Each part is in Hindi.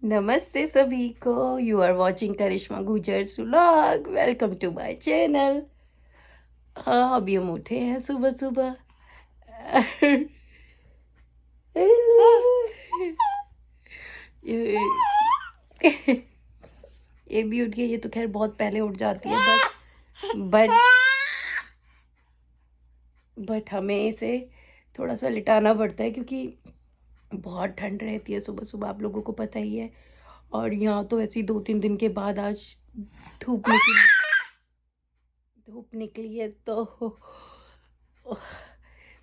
नमस्ते सभी को। You are watching Karishma Gujjar's vlog. Welcome to my channel. हाँ, अभी हम उठे हैं सुबह सुबह। ये ये भी उठ गई। ये तो खैर बहुत पहले उठ जाती है, बट हमें इसे थोड़ा सा लिटाना पड़ता है क्योंकि बहुत ठंड रहती है सुबह सुबह, आप लोगों को पता ही है। और यहाँ तो ऐसी 2-3 दिन के बाद आज धूप निकली धूप निकली है, तो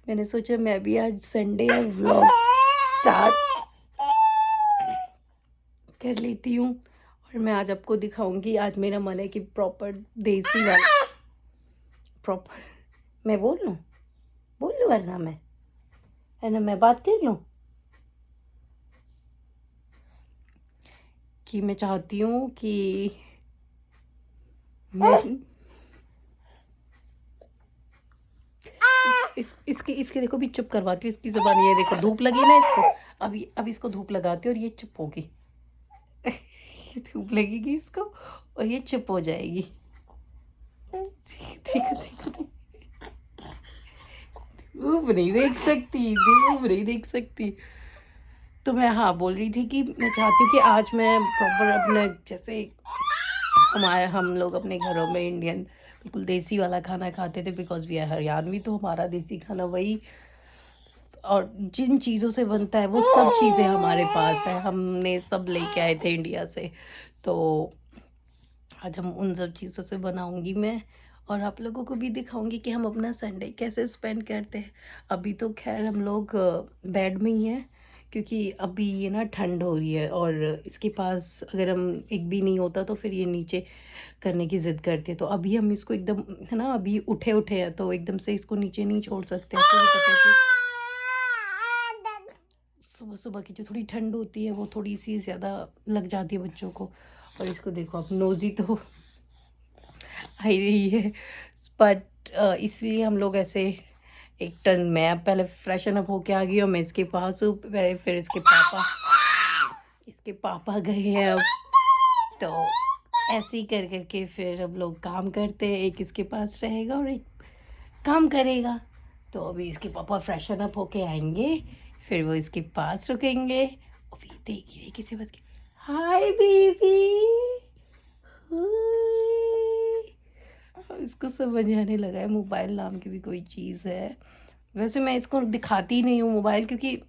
मैंने सोचा मैं भी आज संडे है, व्लॉग स्टार्ट कर लेती हूँ। और मैं आज आपको दिखाऊंगी। आज मेरा मन है कि प्रॉपर देसी वाला प्रॉपर मैं बोल लूँ वरना मैं बात कर लूँ कि मैं चाहती हूँ कि मैं इसके इसके देखो भी चुप करवाती हूँ इसकी ज़ुबान। ये देखो धूप लगी ना इसको। अब इसको धूप लगाती हूँ और ये चुप होगी। धूप लगेगी इसको और ये चुप हो जाएगी। देखो देखो देखो। धूप नहीं देख सकती, धूप नहीं देख सकती। तो मैं हाँ बोल रही थी कि मैं चाहती हूँ कि आज मैं प्रॉपर अपने जैसे हम लोग अपने घरों में इंडियन बिल्कुल देसी वाला खाना खाते थे, बिकॉज वी आर हरियाणवी। तो हमारा देसी खाना वही और जिन चीज़ों से बनता है वो सब चीज़ें हमारे पास है, हमने सब लेके आए थे इंडिया से। तो आज हम उन सब चीज़ों से बनाऊंगी मैं, और आप लोगों को भी दिखाऊंगी कि हम अपना संडे कैसे स्पेंड करते हैं। अभी तो खैर हम लोग बेड में ही हैं क्योंकि अभी ये ना ठंड हो रही है, और इसके पास अगर हम एक भी नहीं होता तो फिर ये नीचे करने की ज़िद करती है। तो अभी हम इसको एकदम है ना, अभी उठे उठे हैं तो एकदम से इसको नीचे नहीं छोड़ सकते। आपको भी पता है कि सुबह सुबह की जो थोड़ी ठंड होती है वो थोड़ी सी ज़्यादा लग जाती है बच्चों को। और इसको देखो, अब नोज़ी तो आ ही रही है। बट इसलिए हम लोग ऐसे एक टर्न, मैं पहले फ्रेशन अप होके आ गई और मैं इसके पास हूँ पहले, फिर इसके पापा गए हैं अब। तो ऐसे ही कर करके फिर हम लोग काम करते हैं। एक इसके पास रहेगा और एक काम करेगा। तो अभी इसके पापा फ्रेशन अप होके आएंगे, फिर वो इसके पास रुकेंगे। अभी देखिए किसी बस के हाय बेबी। इसको समझ आने लगा है मोबाइल नाम की भी कोई चीज़ है। वैसे मैं इसको दिखाती नहीं हूँ मोबाइल, क्योंकि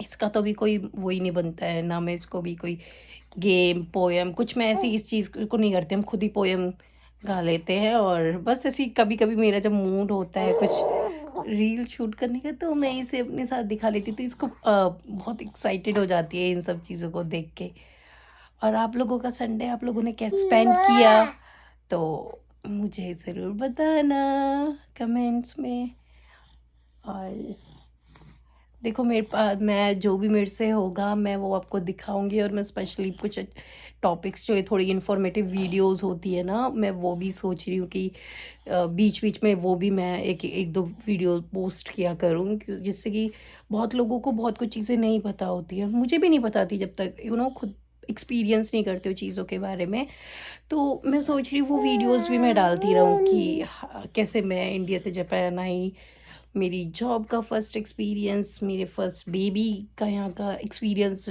इसका तो भी कोई वही नहीं बनता है ना। मैं इसको भी कोई गेम पोयम कुछ मैं ऐसी इस चीज़ को नहीं करते। हम खुद ही पोयम गा लेते हैं, और बस ऐसी कभी कभी मेरा जब मूड होता है कुछ रील शूट करने का तो मैं इसे अपने साथ दिखा लेती। तो इसको बहुत एक्साइटेड हो जाती है इन सब चीज़ों को देख के। और आप लोगों का संडे आप लोगों ने कैसे स्पेंड किया, तो मुझे ज़रूर बताना कमेंट्स में। और देखो मेरे पास, मैं जो भी मेरे से होगा मैं वो आपको दिखाऊंगी। और मैं स्पेशली कुछ टॉपिक्स जो ये थोड़ी इन्फॉर्मेटिव वीडियोस होती है ना, मैं वो भी सोच रही हूँ कि बीच बीच में वो भी मैं एक एक दो वीडियो पोस्ट किया करूँ, जिससे कि बहुत लोगों को बहुत कुछ चीज़ें नहीं पता होती है। मुझे भी नहीं पता थी जब तक खुद एक्सपीरियंस नहीं करते हो चीज़ों के बारे में। तो मैं सोच रही हूँ वो वीडियोस भी मैं डालती रहूँ कि कैसे मैं इंडिया से जापान आई, मेरी जॉब का फर्स्ट एक्सपीरियंस, मेरे फर्स्ट बेबी का यहाँ का एक्सपीरियंस,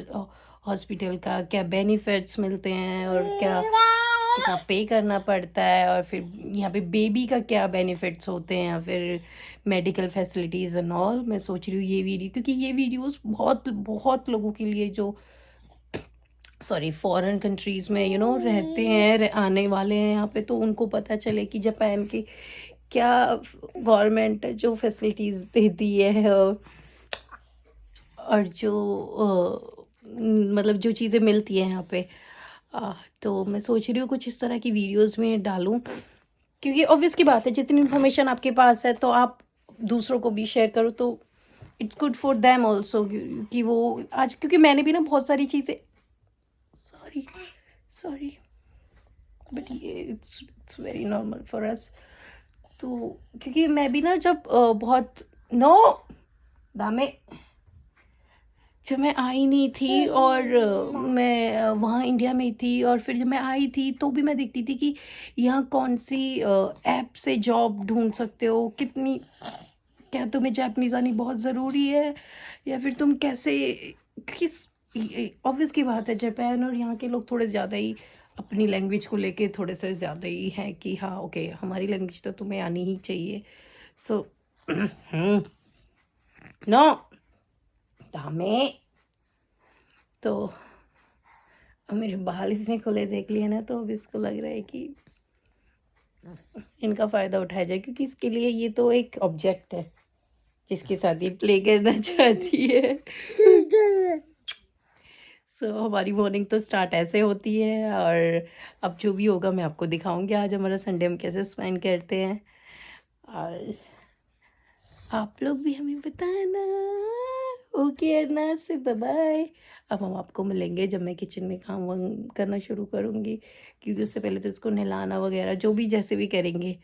हॉस्पिटल का क्या बेनिफिट्स मिलते हैं और क्या कितना पे करना पड़ता है, और फिर यहाँ पे बेबी का क्या बेनिफिट्स होते हैं, या फिर मेडिकल फैसिलिटीज़ एंड ऑल। मैं सोच रही हूँ ये वीडियो, क्योंकि ये वीडियोस बहुत बहुत लोगों के लिए जो सॉरी फॉरेन कंट्रीज़ में रहते हैं, आने वाले हैं यहाँ पे, तो उनको पता चले कि जापान की क्या गवर्नमेंट जो फैसिलिटीज़ देती है, और जो मतलब जो चीज़ें मिलती हैं यहाँ पे। तो मैं सोच रही हूँ कुछ इस तरह की वीडियोस में डालूँ, क्योंकि ऑब्वियस की बात है जितनी इन्फॉर्मेशन आपके पास है तो आप दूसरों को भी शेयर करो, तो it's good for them also. कि वो आज, क्योंकि मैंने भी ना बहुत सारी चीज़ें, सॉरी सॉरी, बट ये it's very normal for us. तो क्योंकि मैं भी ना जब बहुत नो दामे जब मैं आई नहीं थी और मैं वहाँ इंडिया में ही थी, और फिर जब मैं आई थी तो भी मैं देखती थी कि यहाँ कौन सी ऐप से जॉब ढूंढ सकते हो, कितनी, क्या तुम्हें जापानीज़ आनी बहुत ज़रूरी है, या फिर तुम कैसे, किस, ऑब्वियस की बात है, जापान और यहाँ के लोग थोड़े ज़्यादा ही अपनी लैंग्वेज को लेके थोड़े से ज़्यादा ही हैं कि हाँ ओके, हमारी लैंग्वेज तो तुम्हें आनी ही चाहिए। सो नो दामे, तो अब मेरे बाल इसने खुले देख लिए ना, तो अब इसको लग रहा है कि इनका फ़ायदा उठाया जाए, क्योंकि इसके लिए ये तो एक ऑब्जेक्ट है जिसके साथ ये प्ले करना चाहती है। सो हमारी मॉर्निंग तो स्टार्ट ऐसे होती है, और अब जो भी होगा मैं आपको दिखाऊंगी आज हमारा संडे हम कैसे स्पेंड करते हैं, और आप लोग भी हमें बताना। ओके अन्ना से बाय बाय। अब हम आपको मिलेंगे जब मैं किचन में काम वाम करना शुरू करूँगी, क्योंकि उससे पहले तो इसको नहलाना वगैरह जो भी जैसे भी करेंगे।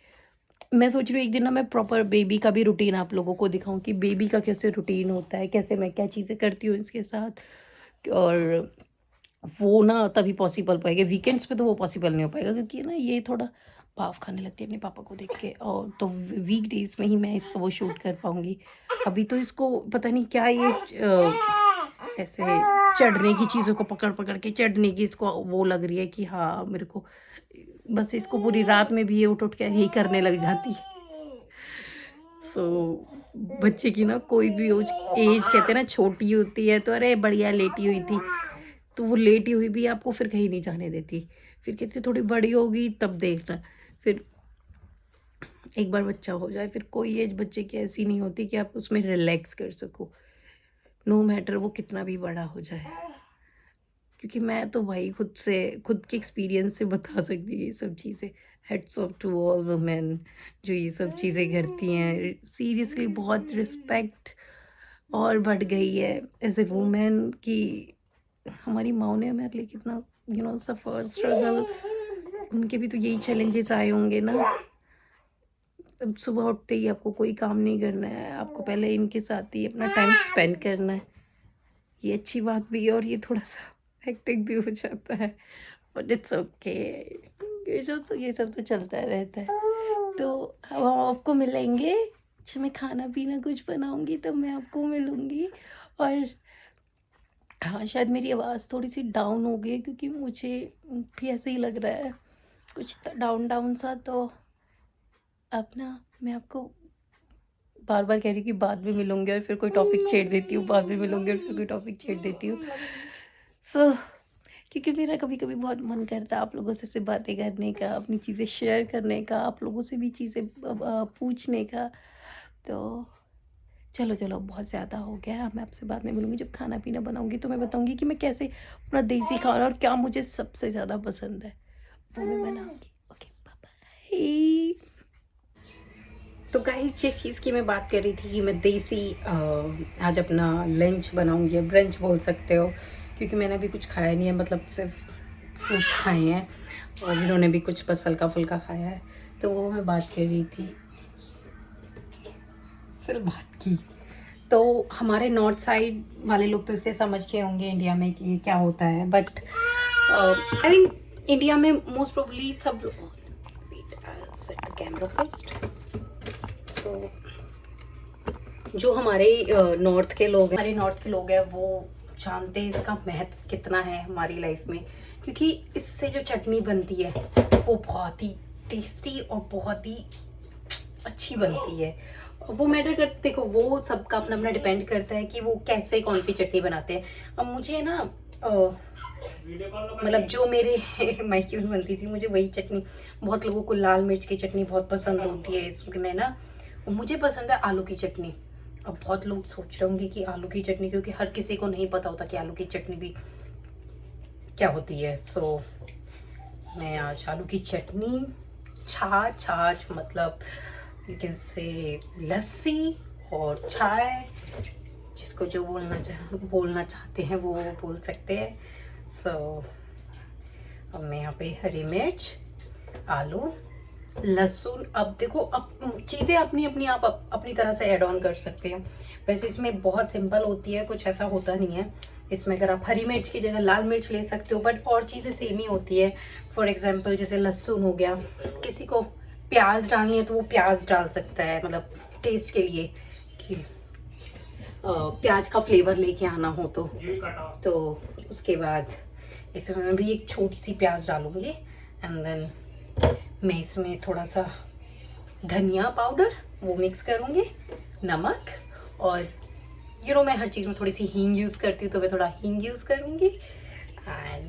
मैं सोच रही हूँ एक दिन ना मैं प्रॉपर बेबी का भी रूटीन आप लोगों को दिखाऊं कि बेबी का कैसे रूटीन होता है, कैसे मैं क्या चीज़ें करती हूँ इसके साथ, और वो ना तभी पॉसिबल पाएगा, वीकेंड्स पे तो वो पॉसिबल नहीं हो पाएगा, क्योंकि ना ये थोड़ा भाव खाने लगती है अपने पापा को देख के, और तो वीक डेज में ही मैं इसका वो शूट कर पाऊँगी। अभी तो इसको पता नहीं क्या ये ऐसे चढ़ने की चीज़ों को पकड़ पकड़ के चढ़ने की इसको वो लग रही है कि हाँ मेरे को, बस इसको पूरी रात में भी ये उठ उठ के यही करने लग जाती है। सो बच्चे की ना कोई भी एज एज कहते हैं ना छोटी होती है तो अरे बढ़िया लेटी हुई थी, तो वो लेटी हुई भी आपको फिर कहीं नहीं जाने देती, फिर कहती थोड़ी बड़ी होगी तब देखना, फिर एक बार बच्चा हो जाए फिर कोई एज बच्चे की ऐसी नहीं होती कि आप उसमें रिलैक्स कर सको, नो मैटर वो कितना भी बड़ा हो जाए। क्योंकि मैं तो भाई खुद के एक्सपीरियंस से बता सकती हूँ ये सब चीज़ें। Heads off to all women जो ये सब चीज़ें करती हैं, सीरियसली बहुत रिस्पेक्ट और बढ़ गई है एज ए वुमेन, कि हमारी माँ ने हमारे लिए कितना सफ़र स्ट्रगल, उनके भी तो यही चैलेंजेस आए होंगे ना। अब सुबह उठते ही आपको कोई काम नहीं करना है, आपको पहले इनके साथ ही अपना टाइम स्पेंड करना है, ये अच्छी बात भी है और ये थोड़ा सा हेक्टिक भी हो जाता है, बट इट्स ओके, ये सब तो चलता रहता है। तो अब हम आपको मिलेंगे जब मैं खाना पीना कुछ बनाऊंगी, तब मैं आपको मिलूंगी। और हाँ, शायद मेरी आवाज़ थोड़ी सी डाउन हो गई है, क्योंकि मुझे भी ऐसे ही लग रहा है कुछ डाउन डाउन सा, तो अब ना मैं आपको बार बार कह रही हूँ कि बाद में मिलूंगी और फिर कोई टॉपिक छेड़ देती हूँ, बाद में मिलूंगी और फिर कोई टॉपिक छेड़ देती हूँ। सो क्योंकि मेरा कभी कभी बहुत मन करता है आप लोगों से बातें करने का, अपनी चीज़ें शेयर करने का, आप लोगों से भी चीज़ें पूछने का। तो चलो चलो बहुत ज़्यादा हो गया, मैं आपसे बाद में मिलूंगी जब खाना पीना बनाऊंगी, तो मैं बताऊंगी कि मैं कैसे अपना देसी खाना और क्या मुझे सबसे ज़्यादा पसंद है वो मैं बनाऊंगी। Okay bye bye. तो गाइस जिस चीज़ की मैं बात कर रही थी कि मैं देसी आज अपना लंच बनाऊंगी, ब्रंच बोल सकते हो, क्योंकि मैंने अभी कुछ खाया नहीं है, मतलब सिर्फ फ्रूट्स खाए हैं और इन्होंने भी कुछ बस हल्का फुल्का खाया है, तो वो मैं बात कर रही थी सिर्फ बात की। तो हमारे नॉर्थ साइड वाले लोग तो इसे समझ के होंगे इंडिया में कि ये क्या होता है, बट आई थिंक इंडिया में मोस्ट प्रोबली सब सेट द कैमरा फर्स्ट। सो जो हमारे नॉर्थ के लोग हैं वो जानते हैं इसका महत्व कितना है हमारी लाइफ में, क्योंकि इससे जो चटनी बनती है वो बहुत ही टेस्टी और बहुत ही अच्छी बनती है। वो मैटर करते, देखो वो सबका अपना अपना डिपेंड करता है कि वो कैसे कौन सी चटनी बनाते हैं। अब मुझे ना मतलब जो मेरे मायके में बनती थी मुझे वही चटनी, बहुत लोगों को लाल मिर्च की चटनी बहुत पसंद होती है, इसमें मैं ना, मुझे पसंद है आलू की चटनी। अब बहुत लोग सोच रहे होंगे कि आलू की चटनी, क्योंकि हर किसी को नहीं पता होता कि आलू की चटनी भी क्या होती है। सो मैं आज आलू की चटनी, छाछ मतलब यू कैन से लस्सी और चाय, जिसको जो बोलना चाहते हैं वो बोल सकते हैं। सो अब मैं यहाँ पे हरी मिर्च, आलू लहसुन, अब देखो, अब चीज़ें अपनी अपनी आप अपनी तरह से ऐड ऑन कर सकते हैं। वैसे इसमें बहुत सिंपल होती है, कुछ ऐसा होता नहीं है इसमें। अगर आप हरी मिर्च की जगह लाल मिर्च ले सकते हो, बट और चीज़ें सेम ही होती है। फॉर एग्जांपल जैसे लहसुन हो गया, किसी को प्याज डालनी है तो वो प्याज डाल सकता है, मतलब टेस्ट के लिए कि प्याज का फ्लेवर लेके आना हो तो उसके बाद इसमें मैं भी एक छोटी सी प्याज डालूंगी। एंड देन मैं इसमें थोड़ा सा धनिया पाउडर वो मिक्स करूँगी, नमक, और मैं हर चीज़ में थोड़ी सी हींग यूज़ करती हूँ तो मैं थोड़ा हींग यूज़ करूँगी।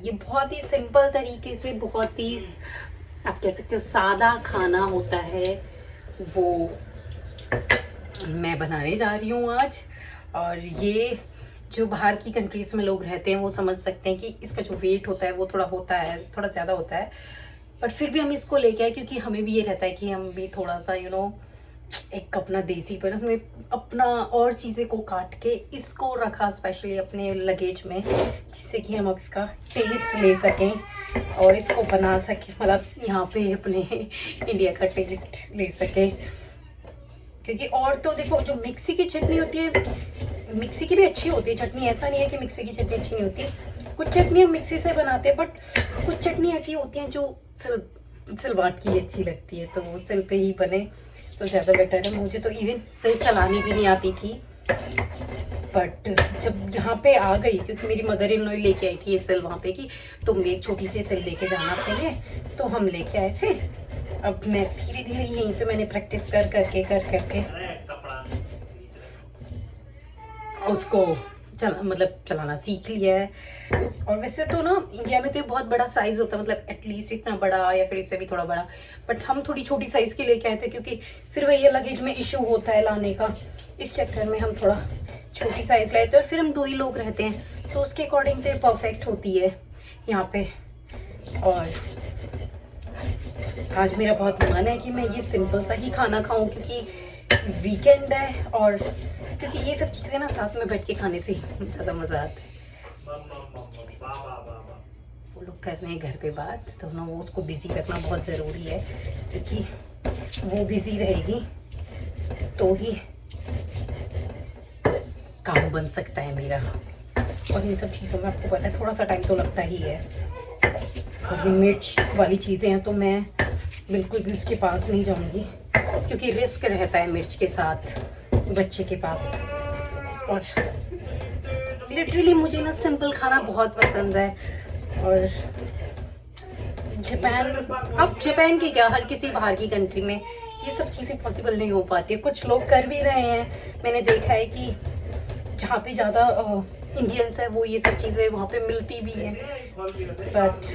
ये बहुत ही सिंपल तरीके से, बहुत ही आप कह सकते हो सादा खाना होता है, वो मैं बनाने जा रही हूँ आज। और ये जो बाहर की कंट्रीज़ में लोग रहते हैं वो समझ सकते हैं कि इसका जो वेट होता है वो थोड़ा ज़्यादा होता है, बट फिर भी हम इसको लेके आए क्योंकि हमें भी ये रहता है कि हम भी थोड़ा सा एक अपना देसी पर हमने अपना और चीज़ें को काट के इसको रखा स्पेशली अपने लगेज में, जिससे कि हम अब इसका टेस्ट ले सकें और इसको बना सकें, मतलब यहाँ पे अपने इंडिया का टेस्ट ले सकें। क्योंकि और तो देखो, जो मिक्सी की चटनी होती है, मिक्सी की भी अच्छी होती है चटनी, ऐसा नहीं है कि मिक्सी की चटनी अच्छी नहीं होती। कुछ चटनी हम मिक्सी से बनाते हैं, बट कुछ चटनी ऐसी होती हैं जो सिलवाट की अच्छी लगती है, तो वो सिल पे ही बने तो ज़्यादा बेटर है। मुझे तो इवन सिल चलानी भी नहीं आती थी, बट जब यहाँ पे आ गई, क्योंकि मेरी मदर इन लॉ लेके आई थी ये सिल वहाँ पे की, तुम एक छोटी सी सिल लेके जाना पहले, तो हम लेके आए थे। अब मैं धीरे धीरे यहीं पे मैंने प्रैक्टिस कर करके उसको चलाना सीख लिया है। और वैसे तो ना इंडिया में तो बहुत बड़ा साइज़ होता है, मतलब एटलीस्ट इतना बड़ा या फिर इससे भी थोड़ा बड़ा, बट हम थोड़ी छोटी साइज़ की लेके आए थे क्योंकि फिर वही लगेज में इशू होता है लाने का, इस चक्कर में हम थोड़ा छोटी साइज़ लाए थे। और फिर हम 2 ही लोग रहते हैं तो उसके अकॉर्डिंग तो परफेक्ट होती है यहाँ पे। और आज मेरा बहुत मन है कि मैं ये सिंपल सा ही खाना खाऊं क्योंकि वीकेंड है, और क्योंकि ये सब चीज़ें ना साथ में बैठ के खाने से ज़्यादा मज़ा आता है। वो लोग कर रहे हैं घर पे बात, तो ना वो उसको बिज़ी रखना बहुत ज़रूरी है, क्योंकि वो बिज़ी रहेगी तो ही काम बन सकता है मेरा। और इन सब चीज़ों में आपको पता है थोड़ा सा टाइम तो लगता ही है। और ये मिर्च वाली चीज़ें हैं तो मैं बिल्कुल भी उसके पास नहीं जाऊंगी क्योंकि रिस्क रहता है मिर्च के साथ बच्चे के पास। और लिटरली मुझे ना सिंपल खाना बहुत पसंद है। और जापान की क्या, हर किसी बाहर की कंट्री में ये सब चीज़ें पॉसिबल नहीं हो पाती है। कुछ लोग कर भी रहे हैं, मैंने देखा है कि जहाँ पे ज़्यादा इंडियंस है वो ये सब चीज़ें वहाँ पे मिलती भी हैं, बट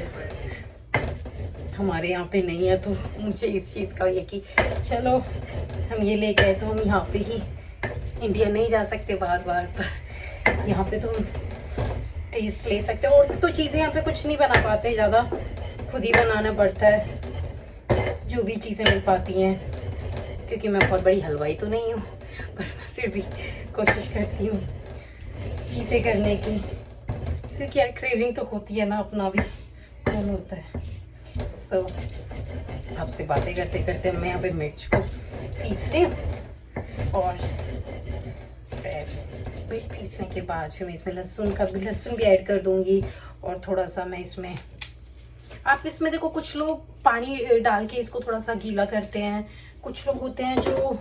हमारे यहाँ पे नहीं है। तो मुझे इस चीज़ का ये कि चलो हम ये ले गए तो हम यहाँ पे ही, इंडिया नहीं जा सकते बार बार, पर यहाँ पे तो हम टेस्ट ले सकते हैं। और तो चीज़ें यहाँ पे कुछ नहीं बना पाते, ज़्यादा खुद ही बनाना पड़ता है जो भी चीज़ें मिल पाती हैं। क्योंकि मैं बहुत बड़ी हलवाई तो नहीं हूँ, पर मैं फिर भी कोशिश करती हूँ चीज़ें करने की, क्योंकि यार क्रेविंग तो होती है ना, अपना भी मन होता है। सो आपसे बातें करते करते मैं यहाँ पे मिर्च को पीस रही हूँ, और फिर मिर्च पीसने के बाद फिर मैं इसमें लहसुन भी ऐड कर दूँगी। और थोड़ा सा मैं इसमें, आप इसमें देखो कुछ लोग पानी डाल के इसको थोड़ा सा गीला करते हैं, कुछ लोग होते हैं जो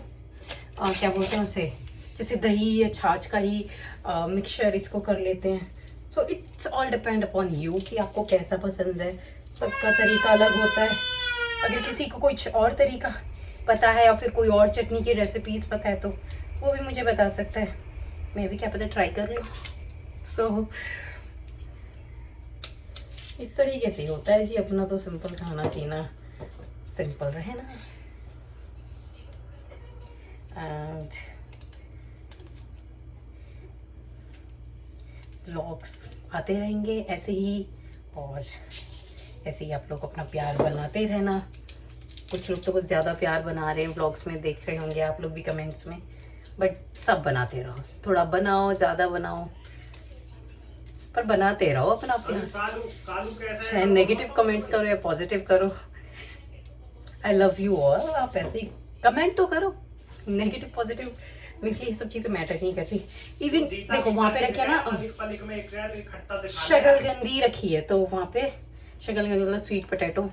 क्या बोलते हैं उसे, जैसे दही या छाछ का ही मिक्सचर इसको कर लेते हैं। So it's all depend upon you कि आपको कैसा पसंद है, सबका तरीका अलग होता है। अगर किसी को कुछ और तरीका पता है या फिर कोई और चटनी की रेसिपीज़ पता है तो वो भी मुझे बता सकता है, मैं भी क्या पता ट्राई कर लूँ। सो इस तरीके से होता है जी अपना तो सिंपल खाना पीना, सिंपल रहे ना। एंड व्लॉग्स आते रहेंगे ऐसे ही, और ऐसे ही आप लोग अपना प्यार बनाते रहना। कुछ लोग तो कुछ ज़्यादा प्यार बना रहे हैं व्लॉग्स में, देख रहे होंगे आप लोग भी कमेंट्स में, बट सब बनाते रहो, थोड़ा बनाओ ज़्यादा बनाओ, पर बनाते रहो अपना अपना, चाहे नेगेटिव कमेंट्स करो या पॉजिटिव करो, आई लव यू ऑल। आप ऐसे ही कमेंट तो करो, नेगेटिव पॉजिटिव मेरे लिए ये सब चीज़ें मैटर नहीं करती। इवन देखो वहाँ पे रखे ना शकलकंदी रखी है, तो वहाँ पे शकलकंदी मतलब स्वीट पोटैटो,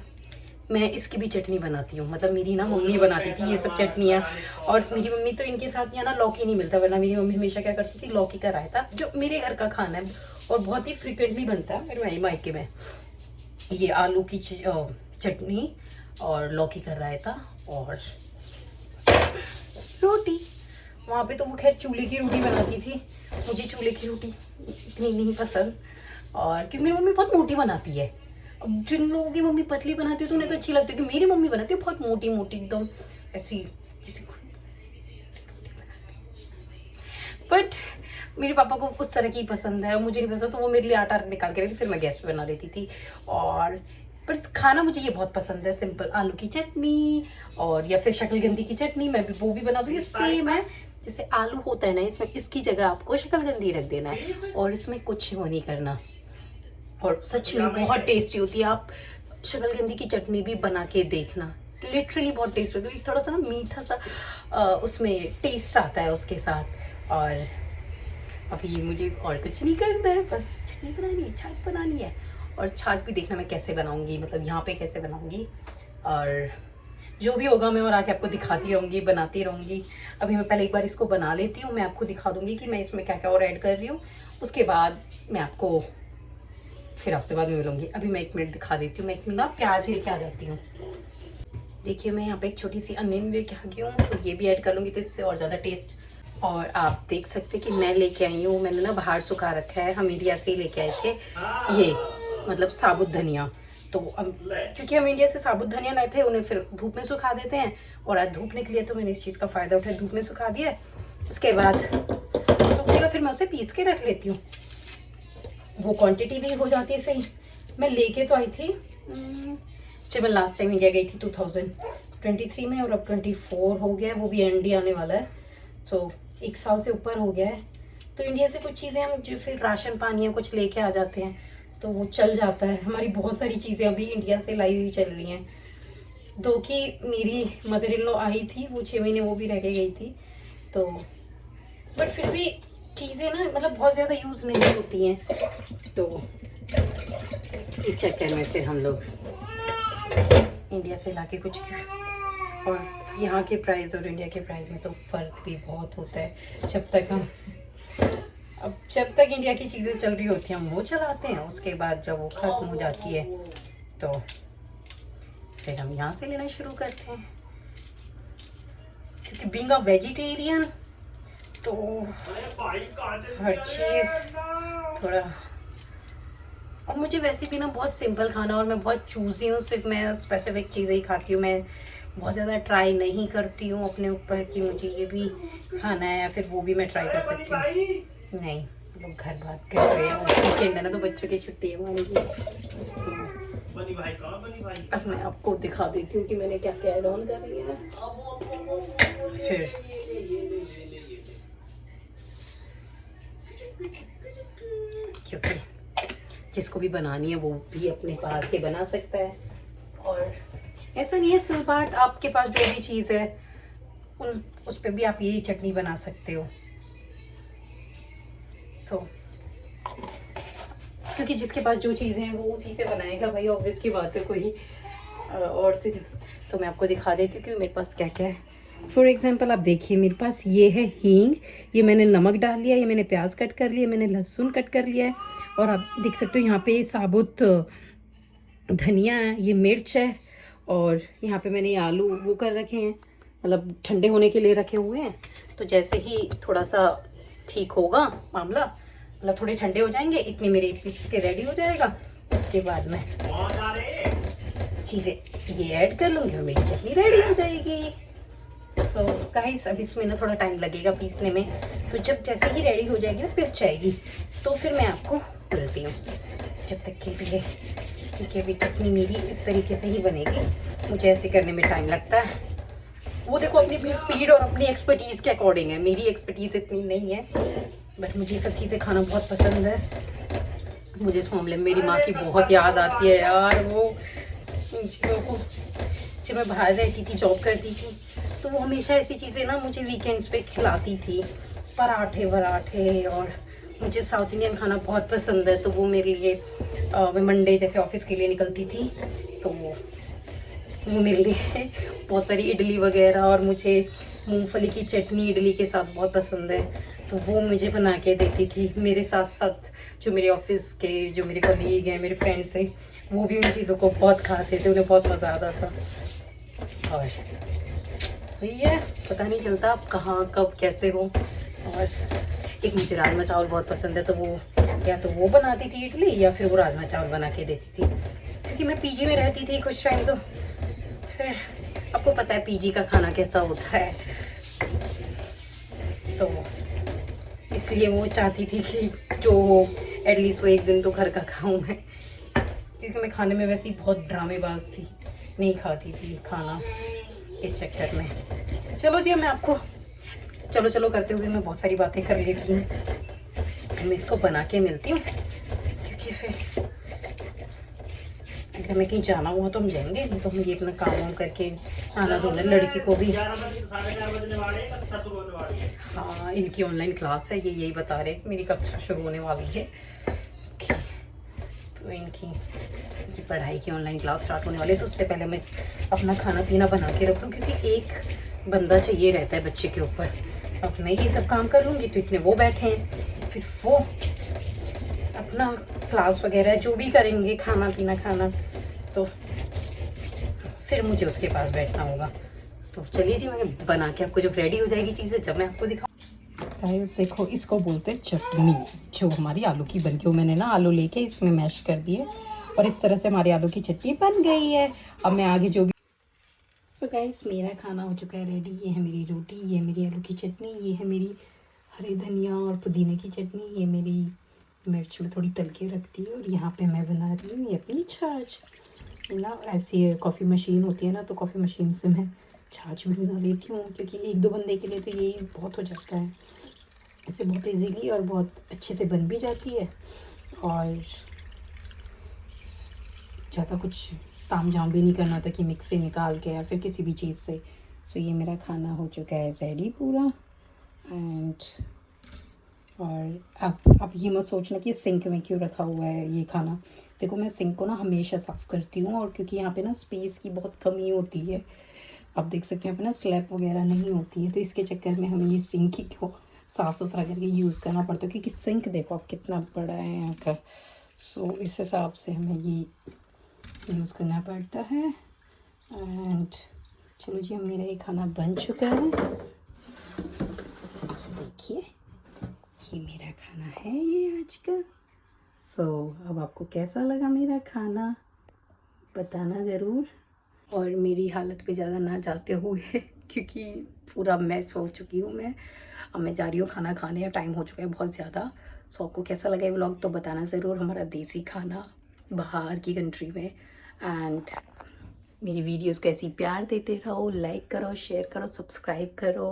मैं इसकी भी चटनी बनाती हूँ। मतलब मेरी ना मम्मी बनाती थी ये सब चटनियाँ, और मेरी मम्मी तो इनके साथ यहाँ ना लौकी नहीं मिलता, वरना मेरी मम्मी हमेशा क्या करती थी, लौकी का रायता, जो मेरे घर का खाना है और बहुत ही फ्रिक्वेंटली बनता है मेरे मायके में, ये आलू की चटनी और लौकी का रायता और रोटी। वहाँ पे तो वो खैर चूल्हे की रोटी बनाती थी, मुझे चूल्हे की रोटी इतनी नहीं पसंद, और क्योंकि मेरी मम्मी बहुत मोटी बनाती है। अब जिन लोगों की मम्मी पतली बनाती है तो उन्हें तो अच्छी लगती है, कि मेरी मम्मी बनाती है बहुत मोटी मोटी एकदम ऐसी जैसे। बट मेरे पापा को उस तरह की पसंद है, मुझे नहीं पसंद, तो वो मेरे लिए आटा निकाल के रखती, फिर मैं गैस पे बना देती थी। और पर खाना मुझे ये बहुत पसंद है, सिंपल आलू की चटनी और या फिर शकलकंदी की चटनी, मैं भी वो भी बना दूँगी। सेम है जैसे आलू होता है ना, इसमें इसकी जगह आपको शकलकंदी रख देना है और इसमें कुछ वो नहीं करना, और सच में बहुत टेस्टी होती है। आप शकलकंदी की चटनी भी बना के देखना, लिटरली बहुत टेस्टी होती है। थोड़ा सा ना मीठा सा उसमें टेस्ट आता है उसके साथ। और अभी मुझे और कुछ नहीं करना है, बस चटनी बनानी है, छाछ बनानी है, और छाछ भी देखना मैं कैसे बनाऊंगी, मतलब यहाँ पे कैसे बनाऊंगी, और जो भी होगा मैं और आके आपको दिखाती रहूँगी, बनाती रहूँगी। अभी मैं पहले एक बार इसको बना लेती हूँ, मैं आपको दिखा दूँगी कि मैं इसमें क्या क्या और ऐड कर रही हूँ, उसके बाद मैं आपको फिर आपसे बाद में मिलूँगी। अभी मैं 1 मिनट दिखा देती हूँ, मैं 1 मिनट ना प्याज लेके आ जाती हूँ। देखिए मैं यहाँ पे एक छोटी सी अनियन लेके आ गई हूँ, तो ये भी ऐड कर लूँगी तो इससे और ज़्यादा टेस्ट। और आप देख सकते कि मैं लेके आई हूँ, मैंने ना बाहर सुखा रखा है, हम इंडिया से ही लेके आए थे ये, मतलब साबुत धनिया। तो क्योंकि हम इंडिया से साबुत धनिया लाए थे, उन्हें फिर धूप में सुखा देते हैं, और आज धूप निकली है तो मैंने इस चीज़ का फ़ायदा उठाया, धूप में सुखा दिया। उसके बाद सूख जाएगा फिर मैं उसे पीस के रख लेती हूँ, वो क्वांटिटी भी हो जाती है सही। मैं लेके तो आई थी जब मैं लास्ट टाइम इंडिया गई थी 2023 में, और अब 24 हो गया है, वो भी एंड आने वाला है, सो 1 साल से ऊपर हो गया है। तो इंडिया से कुछ चीज़ें हम जैसे राशन पानी या कुछ लेके आ जाते हैं तो वो चल जाता है। हमारी बहुत सारी चीज़ें अभी इंडिया से लाई हुई चल रही हैं, दो कि मेरी मदर इन लॉ आई थी, वो 6 महीने वो भी रह के गई थी, तो बट फिर भी चीज़ें ना मतलब बहुत ज़्यादा यूज़ नहीं होती हैं, तो इस चक्कर में फिर हम लोग इंडिया से लाके कुछ, और यहाँ के प्राइस और इंडिया के प्राइस में तो फ़र्क भी बहुत होता है। जब तक इंडिया की चीज़ें चल रही होती हैं हम वो चलाते हैं, उसके बाद जब वो ख़त्म हो जाती है तो फिर हम यहाँ से लेना शुरू करते हैं, क्योंकि बीइंग अ वेजिटेरियन तो हर चीज़ थोड़ा, और मुझे वैसे भी ना बहुत सिंपल खाना, और मैं बहुत चूज़ी हूँ, सिर्फ मैं स्पेसिफिक चीज़ें ही खाती हूँ, मैं बहुत ज़्यादा ट्राई नहीं करती हूँ अपने ऊपर कि मुझे ये भी खाना है या फिर वो भी मैं ट्राई कर सकती हूँ। नहीं, लोग घर बात कर रहे हैं, वीकेंड है ना तो बच्चों की छुट्टी है हमारी, अब मैं आपको दिखा देती हूँ कि मैंने क्या क्या ऐड ऑन कर लिया है। फिर क्योंकि जिसको भी बनानी है वो भी अपने पास से बना सकता है, और ऐसा नहीं है सिर्फ बाट, आपके पास जो भी चीज़ है उस पर भी आप यही चटनी बना सकते हो। तो क्योंकि जिसके पास जो चीज़ें हैं वो उसी से बनाएगा भाई, ऑब्वियस की बात है, कोई और से। तो मैं आपको दिखा देती हूँ कि मेरे पास क्या क्या है। फॉर एग्जांपल आप देखिए मेरे पास ये है हींग, ये मैंने नमक डाल लिया, ये मैंने प्याज कट कर लिया, मैंने लहसुन कट कर लिया है, और आप देख सकते हो यहाँ पे साबुत धनिया है, ये मिर्च है, और यहाँ पे मैंने ये आलू वो कर रखे हैं, मतलब ठंडे होने के लिए रखे हुए हैं। तो जैसे ही थोड़ा सा ठीक होगा मामला, मतलब थोड़े ठंडे हो जाएंगे, इतने मेरे पीस के रेडी हो जाएगा, उसके बाद मैं चीज़ें ये ऐड कर लूँगी और मेरी चटनी रेडी हो जाएगी। सो गाइस अब इसमें ना थोड़ा टाइम लगेगा पीसने में, तो जब जैसे ही रेडी हो जाएगी ना पिस जाएगी, तो फिर मैं आपको मिलती हूँ। जब तक के लिए क्योंकि अभी चटनी मेरी इस तरीके से ही बनेगी, मुझे ऐसे करने में टाइम लगता है। वो देखो अपनी अपनी स्पीड और अपनी एक्सपर्टीज़ के अकॉर्डिंग है, मेरी एक्सपर्टीज़ इतनी नहीं है, बट मुझे ये सब चीज़ें खाना बहुत पसंद है। मुझे इस मामले में मेरी माँ की बहुत याद आती है यार, वो इन चीज़ों को जब मैं बाहर रहती थी, जॉब करती थी, तो वो हमेशा ऐसी चीज़ें ना मुझे वीकेंड्स पे खिलाती थी, पराठे वराठे। और मुझे साउथ इंडियन खाना बहुत पसंद है, तो वो मेरे लिए मैं मंडे जैसे ऑफिस के लिए निकलती थी, तो वो मेरे लिए बहुत सारी इडली वगैरह, और मुझे मूंगफली की चटनी इडली के साथ बहुत पसंद है, तो वो मुझे बना के देती थी। मेरे साथ साथ जो मेरे ऑफिस के जो मेरे कलीग हैं, मेरे फ्रेंड्स हैं, वो भी उन चीज़ों को बहुत खाते थे, उन्हें बहुत मज़ा आता था। और भैया पता नहीं चलता आप कहाँ कब कैसे हो। और एक मुझे राजमा चावल बहुत पसंद है, तो वो या तो वो बनाती थी इडली, या फिर वो राजमा चावल बना के देती थी, क्योंकि मैं पीजी में रहती थी कुछ टाइम। तो फिर आपको पता है पीजी का खाना कैसा होता है, तो इसलिए वो चाहती थी कि जो हो एटलीस्ट वो एक दिन तो घर का खाऊं मैं, क्योंकि मैं खाने में वैसे ही बहुत ड्रामेबाज थी, नहीं खाती थी खाना इस चक्कर में। चलो जी, मैं आपको चलो चलो करते हुए मैं बहुत सारी बातें कर लेती हूँ। मैं इसको बना के मिलती हूँ, क्योंकि फिर अगर हमें कहीं जाना हुआ तो हम जाएंगे, नहीं तो हम ये अपना काम वाम करके आना धोना। लड़की को भी हाँ, इनकी ऑनलाइन क्लास है, ये यही बता रहे मेरी कक्षा शुरू होने वाली है, तो इनकी पढ़ाई की ऑनलाइन क्लास स्टार्ट होने वाली है। तो उससे पहले मैं अपना खाना पीना बना के रख लूँ, क्योंकि एक बंदा चाहिए रहता है बच्चे के ऊपर। अब मैं ये सब काम कर लूँगी तो इतने वो बैठे हैं, फिर वो अपना क्लास वगैरह जो भी करेंगे, खाना पीना खाना, तो फिर मुझे उसके पास बैठना होगा। तो चलिए जी, मैं बना के आपको जब रेडी हो जाएगी चीज़ें, जब मैं आपको दिखाऊँ। गाइस देखो, इसको बोलते हैं चटनी, जो हमारी आलू की बनती है। मैंने ना आलू लेके इसमें मैश कर दिए, और इस तरह से हमारी आलू की चटनी बन गई है। अब मैं आगे जो भी सो गाइस, मेरा खाना हो चुका है रेडी। ये है मेरी रोटी, ये मेरी आलू की चटनी, ये है मेरी हरी धनिया और पुदीने की चटनी, ये मेरी मिर्च में थोड़ी तल के रखती है, और यहाँ पे मैं बना रही हूँ ये अपनी छाछ ना। ऐसी कॉफ़ी मशीन होती है ना, तो कॉफ़ी मशीन से मैं छाछ भी बना लेती हूँ, क्योंकि एक दो बंदे के लिए तो यही बहुत हो जाता है। इसे बहुत इजीली और बहुत अच्छे से बन भी जाती है, और ज़्यादा कुछ ताम झाम भी नहीं करना होता कि मिक्स से निकाल के या फिर किसी भी चीज़ से। सो ये मेरा खाना हो चुका है रेडी पूरा। एंड और अब ये मत सोचना कि सिंक में क्यों रखा हुआ है ये खाना। देखो, मैं सिंक को ना हमेशा साफ़ करती हूँ, और क्योंकि यहाँ पे ना स्पेस की बहुत कमी होती है, आप देख सकते हो यहाँ पे ना स्लैब वगैरह नहीं होती है, तो इसके चक्कर में हमें ये सिंक ही को साफ़ सुथरा करके यूज़ करना पड़ता है, क्योंकि सिंक देखो आप कितना बड़ा है यहाँ का। सो इस हिसाब से हमें ये यूज़ करना पड़ता है। एंड चलो जी, मेरा ये खाना बन चुका है, देखिए ये मेरा खाना है ये आज का। सो अब आपको कैसा लगा मेरा खाना, बताना ज़रूर। और मेरी हालत पे ज़्यादा ना जाते हुए क्योंकि पूरा मैस हो चुकी हूँ मैं। अब मैं जा रही हूँ खाना खाने, या टाइम हो चुका है बहुत ज़्यादा। सो आपको कैसा लगा ये व्लॉग तो बताना ज़रूर, हमारा देसी खाना बाहर की कंट्री में। एंड मेरी वीडियोस को ऐसे ही प्यार देते रहो, लाइक करो, शेयर करो, सब्सक्राइब करो।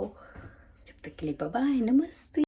जब तक के लिए बाय बाय, नमस्ते।